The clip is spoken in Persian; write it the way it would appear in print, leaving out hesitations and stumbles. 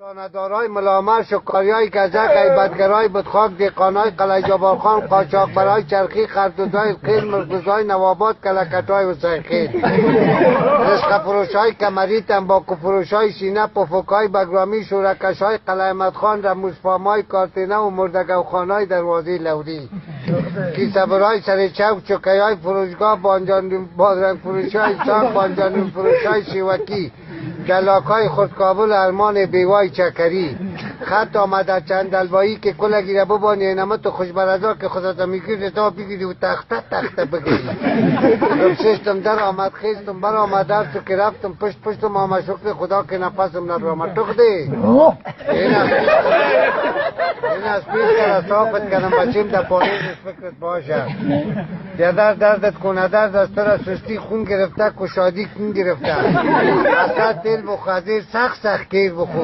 ندارای ملامر شکاریای گزک ایبدگرای بدخاک دیقانای قلیجابارخان قاچاقبرای چرخی خردوزای قیل مرگوزای نوابات کلکتای وسیخیل رشق فروشای کمری تنباکو فروشای سینه پفوکای بگرامی شورکشای قلعمتخان رموزفامای کارتینه و مردگوخانای دروازی لوری کیسه‌برای سر چوک چکیای فروشگاه بادرنگ فروشای ساق بانجانون فروشای شیوکی جلاکای خودکابل ارمان بیوای چکری خط آمده چند دلبایی که کل گیره ببانی نمت خوشبرزا که خودتا میگیری تا بگیری و تخته بگیری رفششتم در آمد خیستم بر آمد در تو که رفتم پشتم آمد شکر خدا که نفسم نرامد تو خدی این از پیش که رسافت کنم بچیم در پاریزش فکرت باشه دیدر دردت کنه درد از تو را سستی خون گرفته کشادی کون گرفته اصلا دل بخوازی سخت گیر بخور